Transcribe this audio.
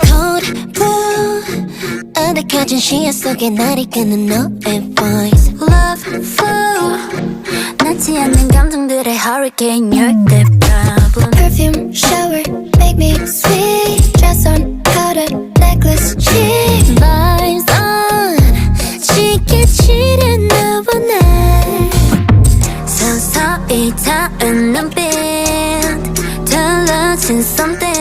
Cold blue 아득해진 시야 속에 날 이끄는 너의 voice Love flow 닿지 않는 감정들의 hurricane You're the problem Perfume shower make me sweet Dress on powder necklace cheek Vibes on 짙게 칠한 너와 날 서서히 닿은 눈빛 달라진 something